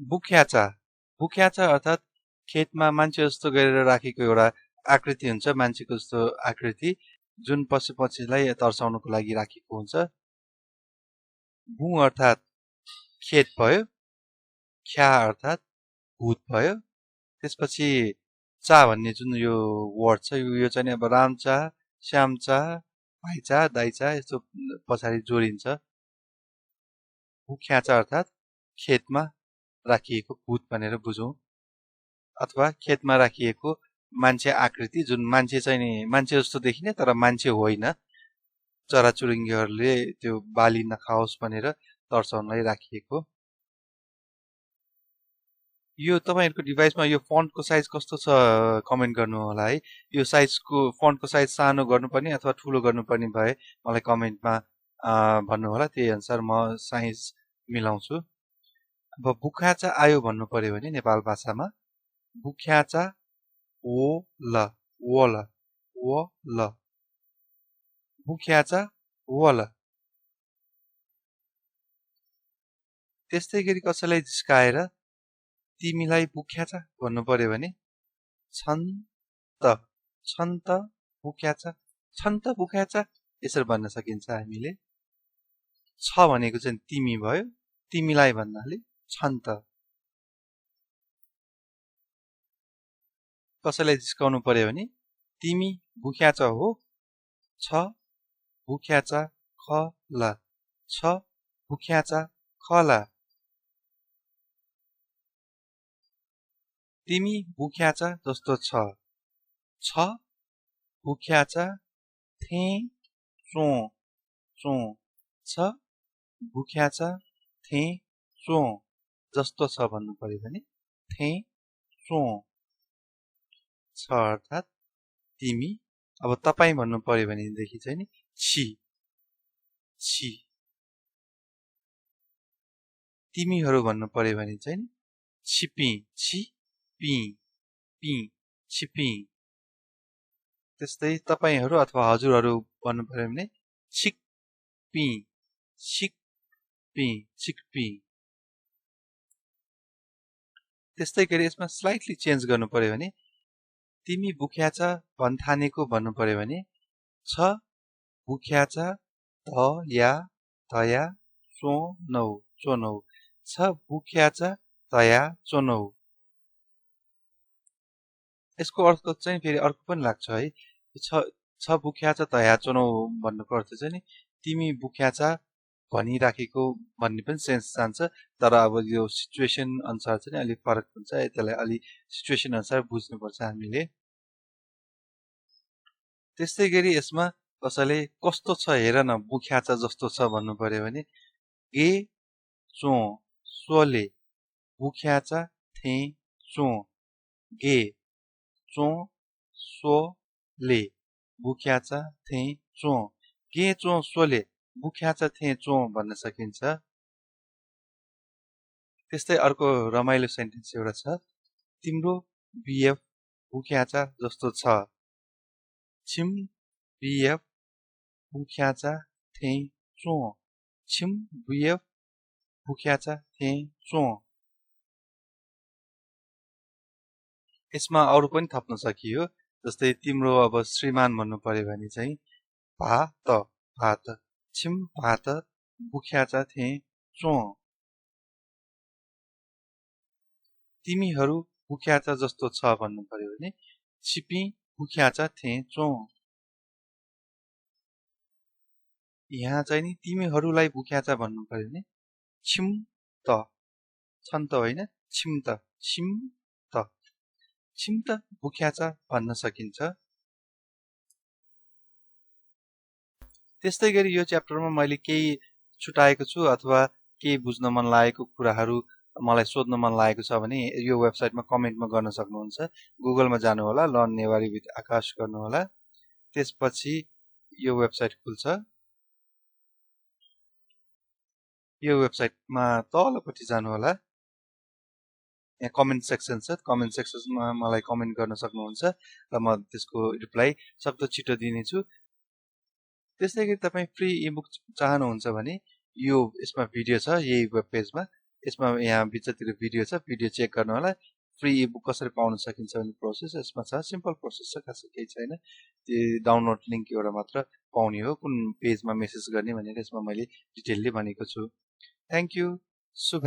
बुख्याचा बुख्याचा अर्थात् खेतमा मान्छे जस्तो गरेर राखेको एउटा आकृति हुन्छ, मान्छेको जस्तो आकृति जुन पशु पक्षीलाई तर्साउनको लागि राखेको हुन्छ। भू अर्थात् खेत भयो, ख्या अर्थात् भूत भयो। त्यसपछि चा भन्ने जुन यो वर्ड छ यो चाहिँ अब रामचा, श्यामचा, भाइचा, दाइचा यस्तो पछाडि जोडिन्छ। बुख्याचा अर्थात् खेतमा राखिएको भूत भनेर बुझौँ, अथवा खेतमा राखिएको मान्छे आकृति जुन मान्छे चाहिँ नि मान्छे जस्तो देखिने तर मान्छे होइन, चराचुरुङ्गीहरूले त्यो बाली नखाओस् भनेर तर्साउनलाई राखिएको। यो तपाईहरुको डिभाइसमा यो फन्टको साइज कस्तो छ कमेन्ट गर्नु होला है। यो साइजको फन्टको साइज सानो गर्नुपर्ने अथवा ठुलो गर्नुपर्ने भए मलाई कमेन्टमा भन्नु होला, त्यही अनुसार म साइज मिलाउँछु। अब बुख्याचा आयो भन्नु पर्यो भने नेपाल भाषामा बुख्याचा ओ ल वल वल बुख्याचा वल। त्यस्तै गरी कसैलाई जिस्काएर तिमीलाई बुख्याचा भन्नु पर्यो भने छन् त बुख्याचा, छन् त बुख्याचा यसरी भन्न सकिन्छ हामीले। छ भनेको चाहिँ तिमी भयो, तिमीलाई भन्नाले छन् त। कसैलाई जिस्काउनु पर्यो भने तिमी बुख्याचा हो, छ बुख्याचा खला, छ बुख्याचा खला। तिमी बुख्याचा जस्तो छ, छ बुख्याचा थे चो चो, छ बुख्याचा थे चो जस्तो छ भन्नु पर्यो भने थे चो। छ अर्थात् तिमी। अब तपाई भन्नु पर्यो भनेदेखि चाहिँ नि छि छि। तिमीहरू भन्नु पर्यो भने चाहिँ नि छिपी छि पी पी छिपी। त्यस्तै तपाईहरू अथवा हजुरहरू भन्नु पर्यो भने छिकपी छिकपी छिकपी। त्यस्तै गरी यसमा स्लाइटली चेन्ज गर्नु पर्यो भने तिमी बुख्याचा भन्ठानेको भन्नु पर्यो भने छ बुख्याचा ध या धया चोनौ चोनौ, छ बुख्याचा धया चोनौ। यसको अर्थ चाहिँ फेरि अर्को पनि लाग्छ है। छ बुख्याचा धया चोनौ भन्नुको अर्थ चाहिँ नि तिमी बुख्याचा भनिराखेको भन्ने पनि सेन्स जान्छ, तर अब यो सिचुएसन अनुसार चाहिँ अलिक फरक हुन्छ, त्यसलाई अलि सिचुएसन अनुसार बुझ्नुपर्छ हामीले। त्यस्तै गरी यसमा कसैले कस्तो छ हेर न बुख्याचा जस्तो छ भन्नु पर्यो भने गे चो सोले बुख्याचा थे चो, गे चो सोले बुख्याचा थे चो, गे चो सोले बुख्याचा थे चो भन्न सकिन्छ। त्यस्तै अर्को रमाइलो सेन्टेन्स एउटा छ, तिम्रो बिएफ बुख्याचा जस्तो छ, छिम बिएफ बुख्याचा थे चो, छिम बिएफ बुख्याचा थे चो। यसमा अरू पनि थप्न सकियो, जस्तै तिम्रो अब श्रीमान भन्नु पर्यो भने चाहिँ भात भात, छिम भात बुख्याचा थे चो। तिमीहरू बुख्याचा जस्तो छ भन्नु पर्यो भने छिपी बुख्याचा थे चो। यहाँ चाहिँ नि तिमीहरूलाई बुख्याचा भन्नु पर्यो भने छिम त, छन् त होइन छिम त, छिम त, छिम त बुख्याचा भन्न सकिन्छ। त्यस्तै गरी यो च्याप्टरमा मैले केही छुटाएको छु अथवा केही बुझ्न मन लागेको कुराहरू मलाई सोध्न मन लागेको छ भने यो वेबसाइटमा कमेन्टमा गर्न सक्नुहुन्छ। गुगलमा जानु होला, लर्न नेवारी विथ आकाश गर्नु होला, त्यसपछि यो वेबसाइट खुल्छ। यो वेबसाइटमा तलपट्टि जानु होला, यहाँ कमेन्ट सेक्सन छ, कमेन्ट सेक्सनमा मलाई कमेन्ट गर्न सक्नुहुन्छ र म त्यसको रिप्लाई सक्दो छिटो दिनेछु। त्यस्तै गरी तपाईँ फ्री इबुक चाहनुहुन्छ भने यो यसमा भिडियो छ यही वेब पेजमा, यसमा यहाँ बिचतिर भिडियो छ, भिडियो चेक गर्नु होला। फ्री इबुक कसरी पाउन सकिन्छ भन्ने प्रोसेस यसमा छ, सिम्पल प्रोसेस छ, खासै केही छैन। त्यो डाउनलोड लिङ्क एउटा मात्र पाउने हो, कुन पेजमा मेसेज गर्ने भनेर यसमा मैले डिटेलली भनेको छु। थ्याङ्क यू, शुभ।